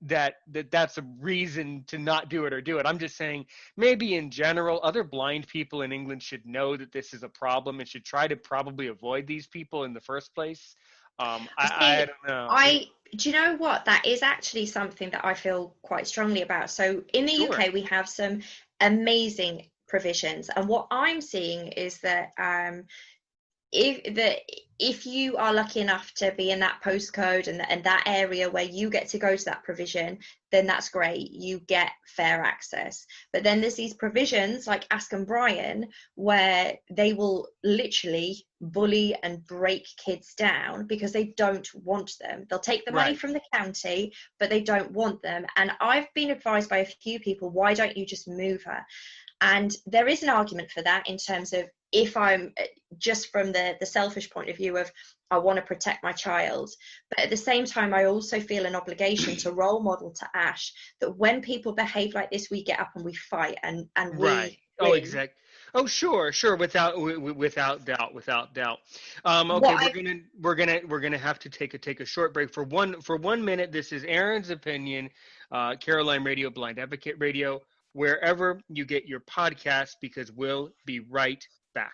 that's a reason to not do it or do it. I'm just saying maybe in general, other blind people in England should know that this is a problem and should try to probably avoid these people in the first place. I See, don't know. do you know what? That is actually something that I feel quite strongly about. So in the Sure. UK, we have some amazing provisions, and what I'm seeing is that if you are lucky enough to be in that postcode and that area where you get to go to that provision, then that's great, you get fair access. But then there's these provisions like Ask and Brian where they will literally bully and break kids down because they don't want them. They'll take the money Right. from the county, but they don't want them. And I've been advised by a few people, why don't you just move her? And there is an argument for that in terms of, if I'm just from the selfish point of view of I want to protect my child, but at the same time I also feel an obligation to role model to Ash that when people behave like this, we get up and we fight and Right. we Oh, win. exact. Oh, sure, sure. Without doubt, without doubt. Okay, What I we're gonna have to take a short break for 1 minute. This is Aaron's opinion, Caroline Radio, Blind Advocate Radio, wherever you get your podcast, because we'll be right back.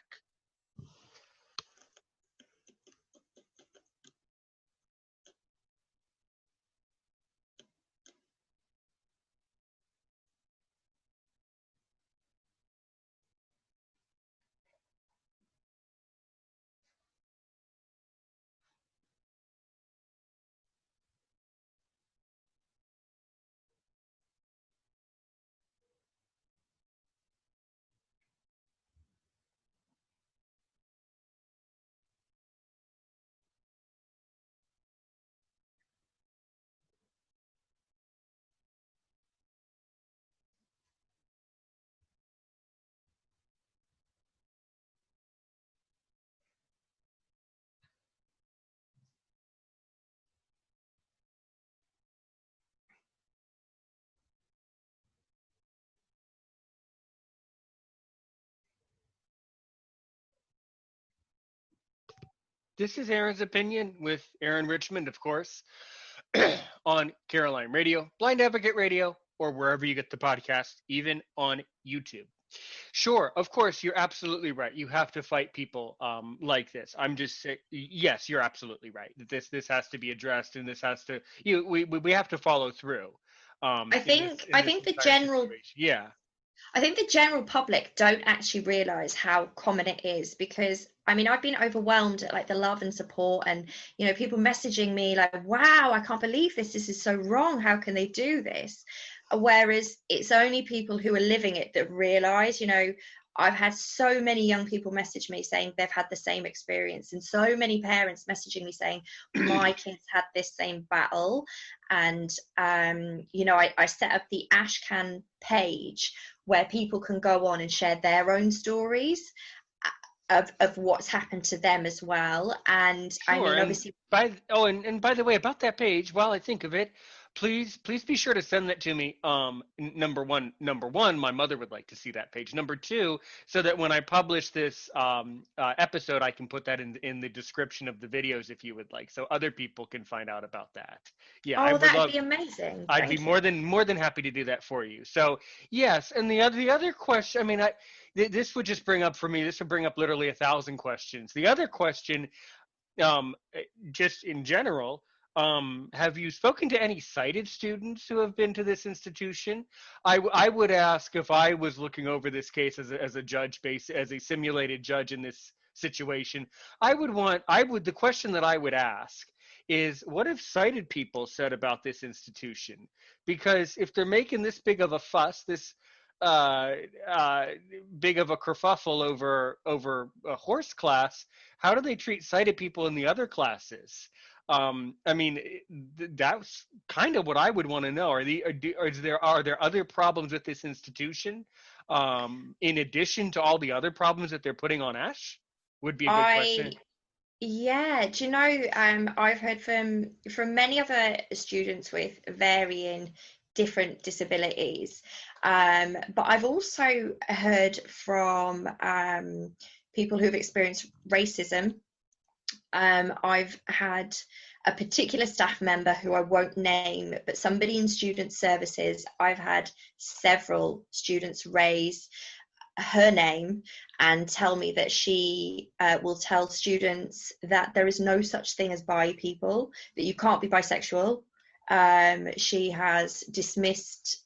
This is Aaron's opinion with Aaron Richmond, of course, on Caroline Radio, Blind Advocate Radio, or wherever you get the podcast, even on YouTube. Sure, of course, you're absolutely right. You have to fight people like this. I'm just saying, yes, you're absolutely right. This has to be addressed, and this has to we have to follow through I in this think in I this think the entire general situation. Yeah, I think the general public don't actually realize how common it is, because I mean I've been overwhelmed at like the love and support, and people messaging me like, wow, I can't believe this is so wrong, how can they do this? Whereas it's only people who are living it that realize. I've had so many young people message me saying they've had the same experience, and so many parents messaging me saying my kids had this same battle. And I set up the Ashcan page where people can go on and share their own stories of what's happened to them as well. And I sure. mean, And obviously, and by the way, about that page, while I think of it, please be sure to send that to me. Number one, my mother would like to see that page. Number two, so that when I publish this episode, I can put that in the description of the videos if you would like, so other people can find out about that. Yeah, I oh, would that'd love. be amazing. I'd be Thank you. more than happy to do that for you. So yes, and the other question. I mean, this would just bring up for me. This would bring up literally 1,000 questions. The other question, um, just in general, have you spoken to any sighted students who have been to this institution? I would ask, if I was looking over this case as a judge, as a simulated judge in this situation, the question that I would ask is, what have sighted people said about this institution? Because if they're making this big of a fuss, this uh, uh, big of a kerfuffle over a horse class, how do they treat sighted people in the other classes? I mean, that's kind of what I would want to know. Are there other problems with this institution, in addition to all the other problems that they're putting on Ash? Would be a good I question. Yeah, do you know, I've heard from many other students with varying different disabilities, but I've also heard from people who've experienced racism. I've had a particular staff member who I won't name, but somebody in student services. I've had several students raise her name and tell me that she will tell students that there is no such thing as bi people, that you can't be bisexual. She has dismissed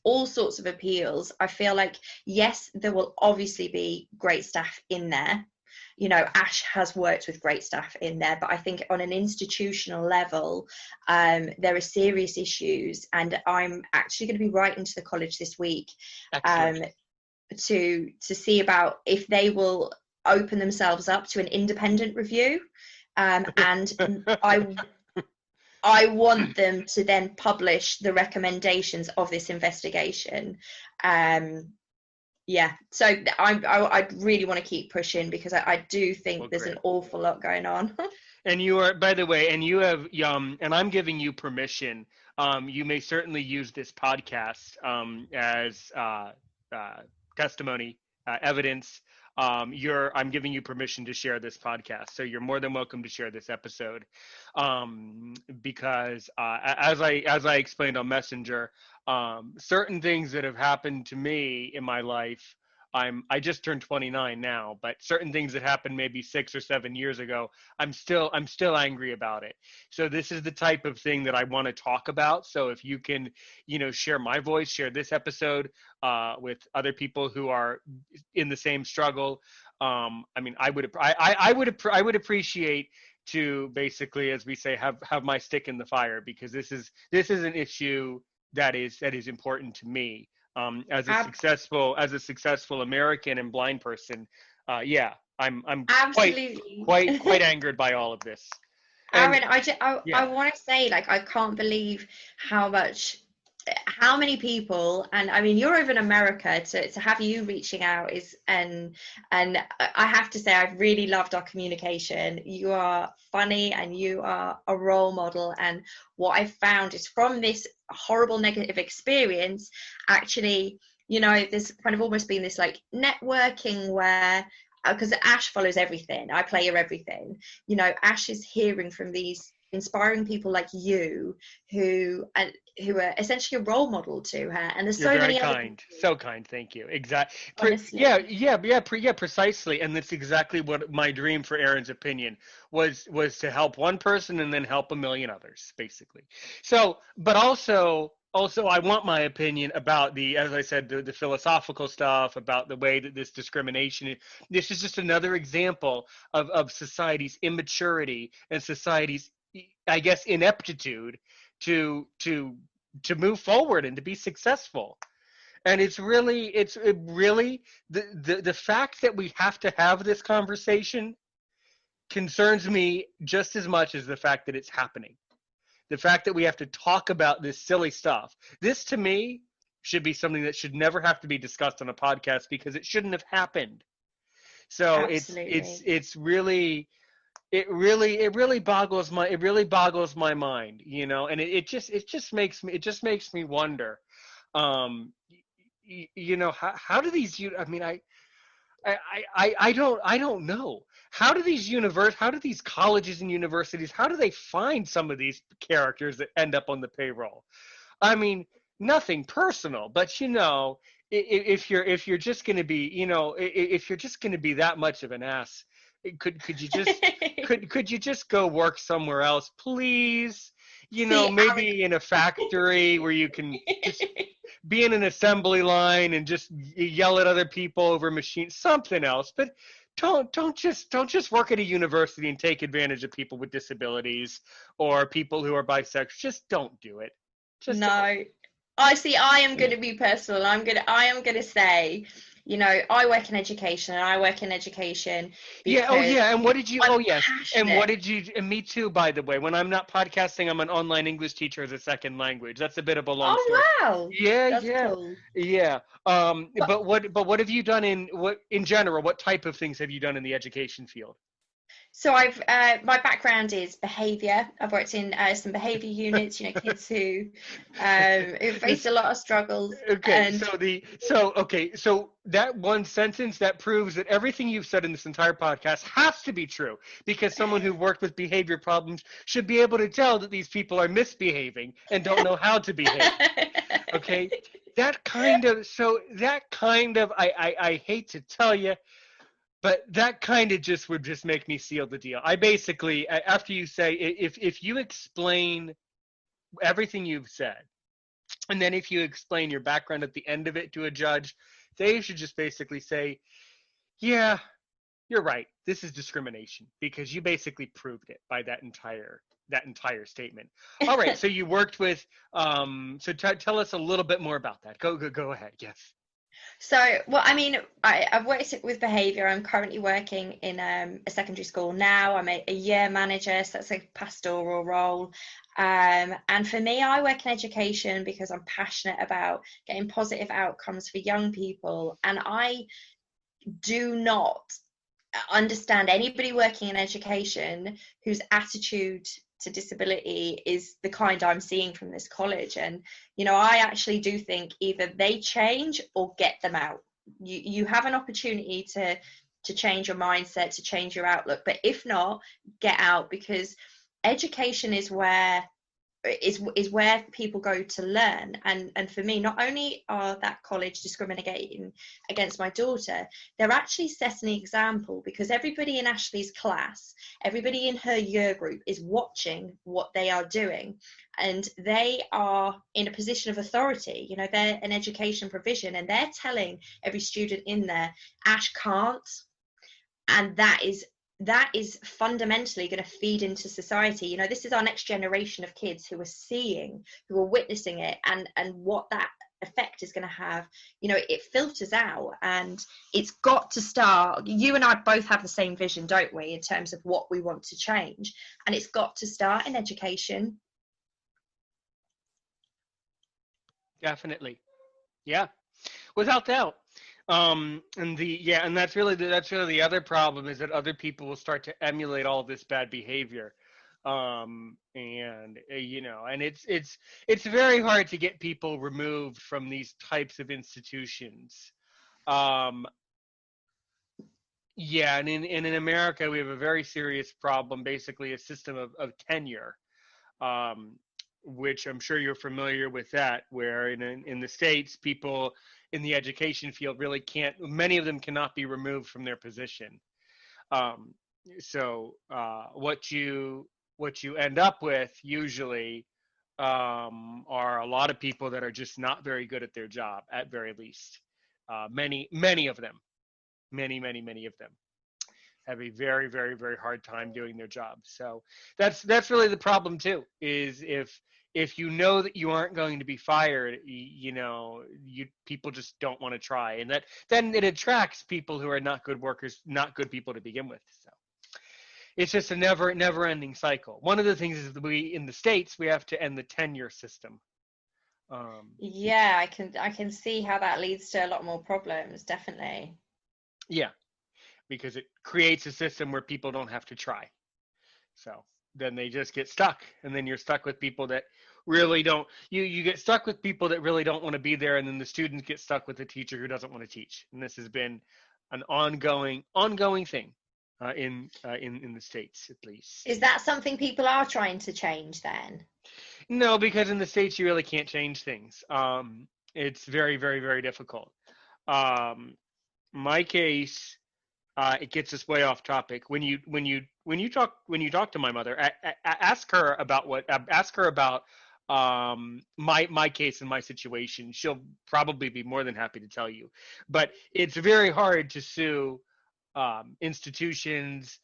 all sorts of appeals. I feel like, yes, there will obviously be great staff in there. You know, Ash has worked with great staff in there, but I think on an institutional level, there are serious issues. And I'm actually going to be writing to the college this week to see about if they will open themselves up to an independent review, and I want them to then publish the recommendations of this investigation. So I really want to keep pushing, because I do think there's an awful lot going on. And you are, by the way, and you have, and I'm giving you permission. You may certainly use this podcast as testimony, evidence. I'm giving you permission to share this podcast, so you're more than welcome to share this episode, because as I explained on Messenger, certain things that have happened to me in my life. I just turned 29 now, but certain things that happened maybe 6 or 7 years ago, I'm still angry about it. So this is the type of thing that I want to talk about. So if you can, share my voice, share this episode with other people who are in the same struggle. I would appreciate to basically, as we say, have my stick in the fire, because this is an issue that is important to me. As a successful American and blind person, I'm absolutely quite angered by all of this. Aaron, I want to say, like, I can't believe how many people, and I mean, you're over in America, to have you reaching out is, and I have to say, I've really loved our communication. You are funny and you are a role model, and what I found is, from this horrible negative experience, actually, there's kind of almost been this like networking where, because Ash follows everything, I play her everything, Ash is hearing from these inspiring people like you who are essentially a role model to her, and there's so many so kind. Thank you. Exactly. Precisely. And that's exactly what my dream for Erin's Opinion was to help one person and then help a million others, basically. So, but also I want my opinion about as I said, the philosophical stuff about the way that this discrimination, this is just another example of society's immaturity and society's, I guess, ineptitude to move forward and to be successful. And it really the fact that we have to have this conversation concerns me just as much as the fact that it's happening. The fact that we have to talk about this silly stuff. This, to me, should be something that should never have to be discussed on a podcast, because it shouldn't have happened. So it's really boggles my mind, and it just makes me wonder, how do these, I mean, I don't know. How do these colleges and universities, how do they find some of these characters that end up on the payroll? I mean, nothing personal, but if you're just going to be, if you're just going to be that much of an ass, could you just could you just go work somewhere else, please? Maybe in a factory where you can just be in an assembly line and just yell at other people over machines, something else. But don't just work at a university and take advantage of people with disabilities or people who are bisexual. Just don't do it. I am going to be personal. I am going to say, I work in education, and I work in education. And what did you? And what did you? And me too, by the way. When I'm not podcasting, I'm an online English teacher as a second language. That's a bit of a long story. Wow. That's cool. Yeah. But what have you done in general? What type of things have you done in the education field? So my background is behaviour. I've worked in some behaviour units, kids who faced a lot of struggles. Okay, And so that one sentence that proves that everything you've said in this entire podcast has to be true, because someone who worked with behavior problems should be able to tell that these people are misbehaving and don't know how to behave. Okay, I hate to tell you, but that kind of just would just make me seal the deal. I basically, after you say, if you explain everything you've said, and then if you explain your background at the end of it to a judge, they should just basically say, yeah, you're right. This is discrimination, because you basically proved it by that entire statement. All right. So you worked with. Tell us a little bit more about that. Go ahead. Yes. So, well, I mean, I've worked with behaviour. I'm currently working in a secondary school now. I'm a year manager, so that's a pastoral role. And for me, I work in education because I'm passionate about getting positive outcomes for young people. And I do not understand anybody working in education whose attitude to disability is the kind I'm seeing from this college. And I actually do think either they change or get them out. You have an opportunity to change your mindset, to change your outlook, but if not, get out, because education is where people go to learn. And for me, not only are that college discriminating against my daughter, they're actually setting an example, because everybody in Ashley's class, everybody in her year group is watching what they are doing, and they are in a position of authority. They're an education provision, and they're telling every student in there, Ash can't. And that is fundamentally going to feed into society. This is our next generation of kids who are witnessing it, and what that effect is going to have. It filters out, and it's got to start. You and I both have the same vision, don't we, in terms of what we want to change, and it's got to start in education. Definitely. Yeah. Without doubt. And that's really the other problem, is that other people will start to emulate all this bad behavior. And it's very hard to get people removed from these types of institutions. Yeah, and in America we have a very serious problem, basically a system of tenure. Um, which I'm sure you're familiar with that, where in the States, people in the education field really can't, many of them cannot be removed from their position. Um, what you end up with usually are a lot of people that are just not very good at their job, at very least. Many of them, many of them have a very, very, very hard time doing their job. So that's really the problem too. Is if you know that you aren't going to be fired, people just don't want to try, and then it attracts people who are not good workers, not good people to begin with. So it's just a never ending cycle. One of the things is that in the States we have to end the tenure system. Yeah, I can see how that leads to a lot more problems, definitely. Yeah, because it creates a system where people don't have to try. So then they just get stuck, and then you're stuck with people that really don't. You get stuck with people that really don't want to be there, and then the students get stuck with the teacher who doesn't want to teach. And this has been an ongoing thing in the States, at least. Is that something people are trying to change then? No, because in the States you really can't change things. It's very, very, very difficult. My case. It gets us way off topic. When you talk to my mother, ask her about my case and my situation. She'll probably be more than happy to tell you. But it's very hard to sue institutions.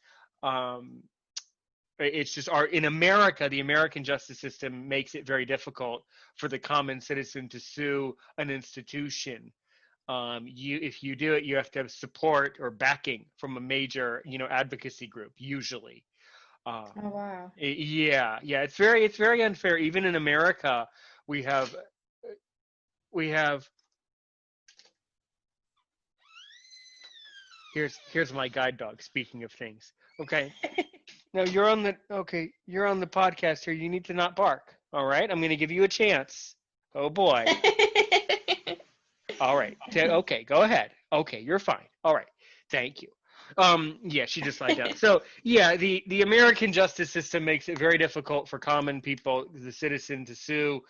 It's just in America, the American justice system makes it very difficult for the common citizen to sue an institution. If you do it, you have to have support or backing from a major, advocacy group usually. Oh wow. Yeah, it's very unfair. Even in America, we have. Here's my guide dog. Speaking of things, Okay. No, you're on the podcast here. You need to not bark. All right. I'm going to give you a chance. Oh boy. All right. Okay, go ahead. Okay, you're fine. All right. Thank you. Yeah, she just lied down. So yeah, the American justice system makes it very difficult for common people, the citizen, to sue.